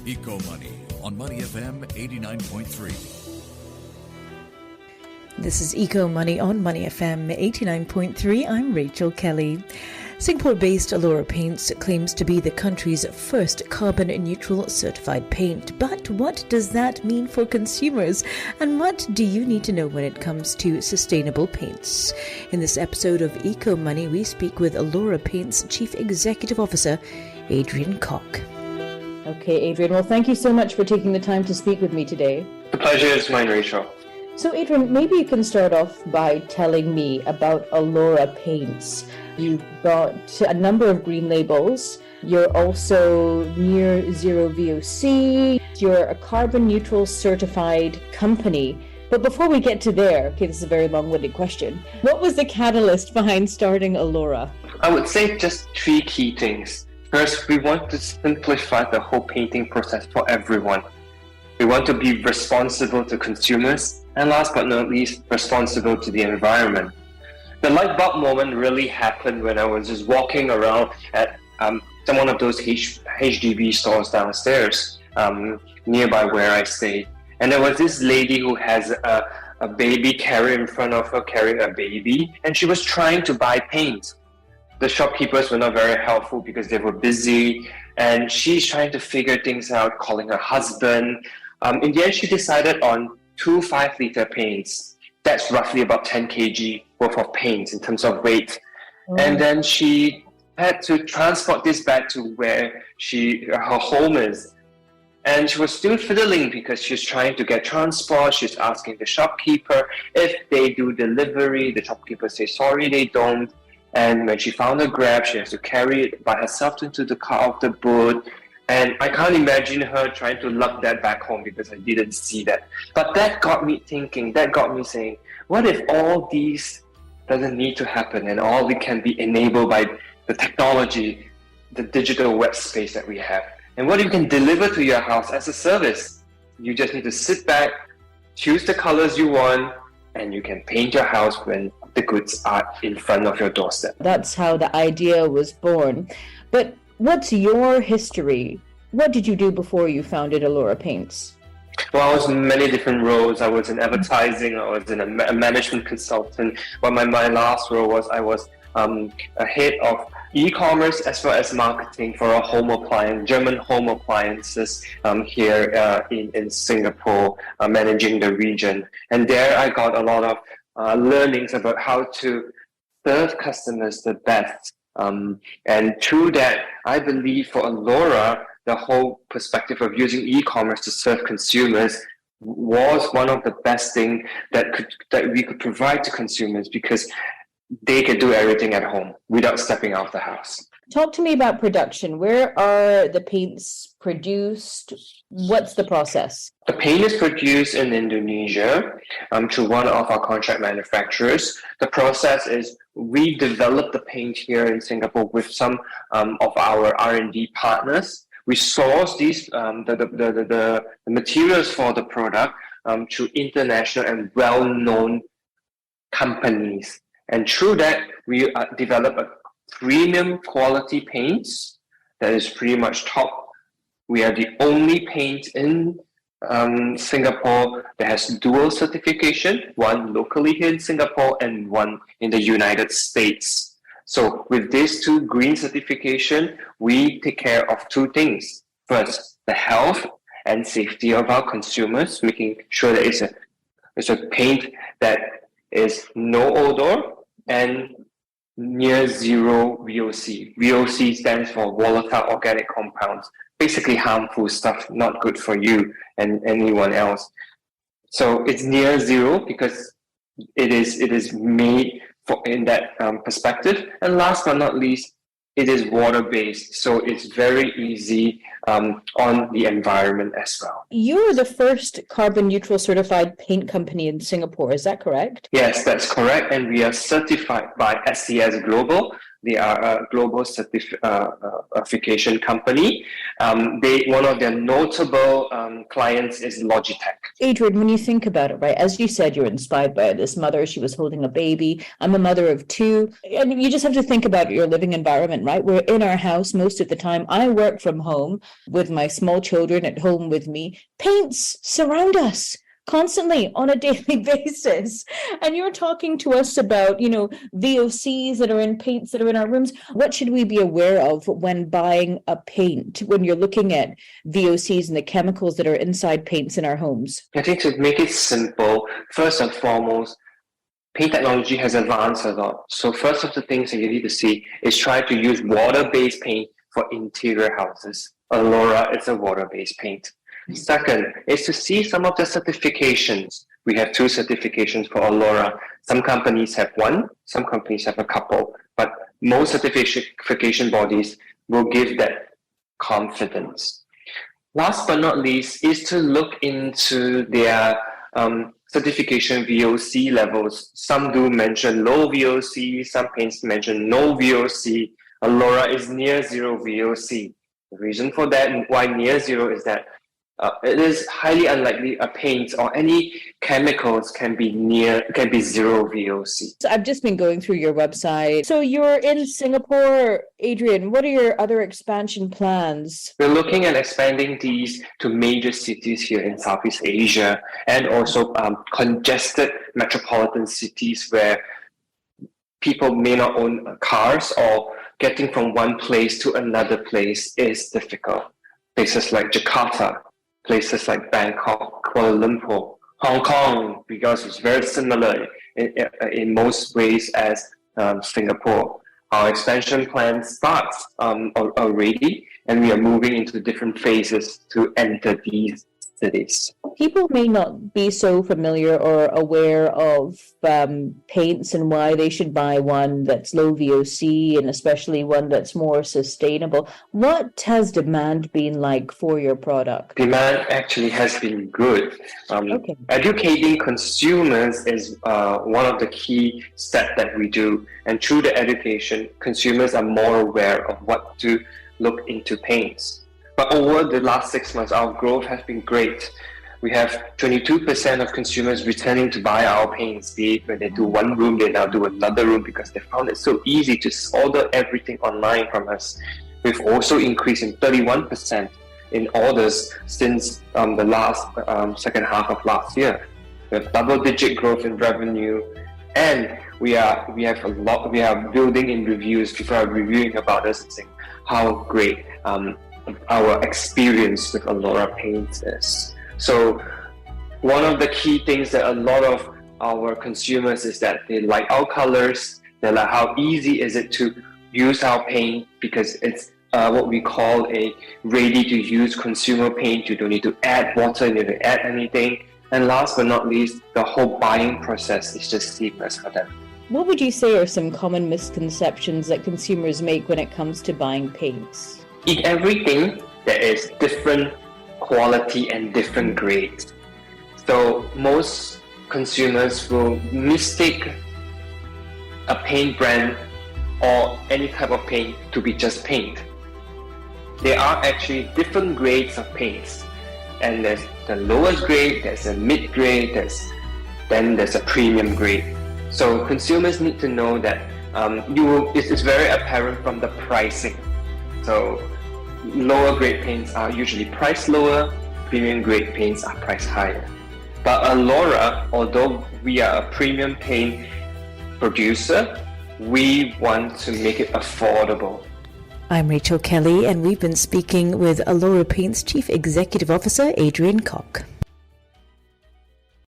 Eco Money on Money FM 89.3. This is Eco Money on Money FM 89.3. I'm Rachel Kelly. Singapore-based Alora Paints claims to be the country's first carbon-neutral certified paint. But what does that mean for consumers? And what do you need to know when it comes to sustainable paints? In this episode of Eco Money, we speak with Alora Paints Chief Executive Officer, Adrian Kok. Okay, Adrian, well, thank you so much for taking the time to speak with me today. The pleasure is mine, Rachel. So, Adrian, maybe you can start off by telling me about Alora Paints. You've got a number of green labels. You're also near zero VOC. You're a carbon neutral certified company. But before we get to there, okay, this is a very long-winded question. What was the catalyst behind starting Alora? I would say just three key things. First, we want to simplify the whole painting process for everyone. We want to be responsible to consumers, and last but not least, responsible to the environment. The light bulb moment really happened when I was just walking around at some one of those HDB stores downstairs, nearby where I stay. And there was this lady who has a baby carrier in front of her carrying a baby, and she was trying to buy paint. The shopkeepers were not very helpful because they were busy, and she's trying to figure things out, calling her husband. In the end, she decided on 2 5-liter paints. That's roughly about 10 kg worth of paint in terms of weight. And then she had to transport this back to where her home is. And she was still fiddling because she's trying to get transport. She's asking the shopkeeper if they do delivery. The shopkeeper says, sorry, they don't. And when she found a Grab, she has to carry it by herself into the car of the boot. And I can't imagine her trying to lug that back home because I didn't see that. But that got me thinking, that got me saying, what if all these doesn't need to happen and all it can be enabled by the technology, the digital web space that we have? And what if you can deliver to your house as a service? You just need to sit back, choose the colors you want, and you can paint your house when the goods are in front of your doorstep. That's how the idea was born. But what's your history? What did you do before you founded Alora Paints? Well, I was in many different roles. I was in advertising, I was in a management consultant. But my last role was I was a head of e-commerce as well as marketing for a home appliance, German home appliances here in Singapore, managing the region. And there I got a lot of learnings about how to serve customers the best. And through that, I believe for Alora, the whole perspective of using e-commerce to serve consumers was one of the best things that we could provide to consumers because they could do everything at home without stepping out of the house. Talk to me about production. Where are the paints produced? What's the process? The paint is produced in Indonesia through one of our contract manufacturers. The process is we develop the paint here in Singapore with some of our R&D partners. We source these the materials for the product through international and well-known companies. And through that, we develop a premium quality paints that is pretty much top. We are the only paint in Singapore that has dual certification, one locally here in Singapore and one in the United States. So with these two green certification, we take care of two things. First, the health and safety of our consumers, making sure that it's a paint that is no odor and near zero VOC. VOC stands for volatile organic compounds, basically harmful stuff, not good for you and anyone else. So it's near zero because it is made for in that perspective. And last but not least, it is water-based, so it's very easy on the environment as well. You're the first carbon-neutral certified paint company in Singapore, is that correct? Yes, that's correct, and we are certified by SCS Global, They are a global certification company. One of their notable clients is Logitech. Adrian, when you think about it, right, as you said, you're inspired by this mother. She was holding a baby. I'm a mother of two. And you just have to think about your living environment, right? We're in our house most of the time. I work from home with my small children at home with me. Paints surround us constantly on a daily basis. And you're talking to us about, VOCs that are in paints that are in our rooms. What should we be aware of when buying a paint, when you're looking at VOCs and the chemicals that are inside paints in our homes? I think to make it simple, first and foremost, paint technology has advanced a lot. So first of the things that you need to see is try to use water-based paint for interior houses. Alora is a water-based paint. Second is to see some of the certifications. We have 2 certifications for Alora. Some companies have 1, some companies have a couple, but most certification bodies will give that confidence. Last but not least is to look into their certification VOC levels. Some do mention low VOC, some paints mention no VOC. Alora is near 0 VOC. The reason for that and why near 0 is that it is highly unlikely a paint or any chemicals can be 0 VOC. So I've just been going through your website. So you're in Singapore, Adrian. What are your other expansion plans? We're looking at expanding these to major cities here in Southeast Asia and also congested metropolitan cities where people may not own cars or getting from one place to another place is difficult. Places like Jakarta, places like Bangkok, Kuala Lumpur, Hong Kong, because it's very similar in most ways as Singapore. Our expansion plan starts already, and we are moving into different phases to enter these cities. People may not be so familiar or aware of paints and why they should buy one that's low VOC and especially one that's more sustainable. What has demand been like for your product? Demand actually has been good. Okay. Educating consumers is one of the key steps that we do. And through the education, consumers are more aware of what to look into paints. But over the last 6 months, our growth has been great. We have 22% of consumers returning to buy our paints, be it when they do one room, they now do another room because they found it so easy to order everything online from us. We've also increased in 31% in orders since the last second half of last year. We have double-digit growth in revenue, and we are building in reviews. People are reviewing about us and saying how great our experience with Alora paints is. So one of the key things that a lot of our consumers is that they like our colors, they like how easy is it to use our paint because it's what we call a ready-to-use consumer paint. You don't need to add water, you don't need to add anything. And last but not least, the whole buying process is just seamless for them. What would you say are some common misconceptions that consumers make when it comes to buying paints? In everything, there is different quality and different grades. So most consumers will mistake a paint brand or any type of paint to be just paint. There are actually different grades of paints. And there's the lowest grade, there's a mid-grade, then there's a premium grade. So consumers need to know that it's very apparent from the pricing. So lower grade paints are usually priced lower, premium grade paints are priced higher. But Alora, although we are a premium paint producer, we want to make it affordable. I'm Rachel Kelly, and we've been speaking with Alora Paint's Chief Executive Officer, Adrian Kok.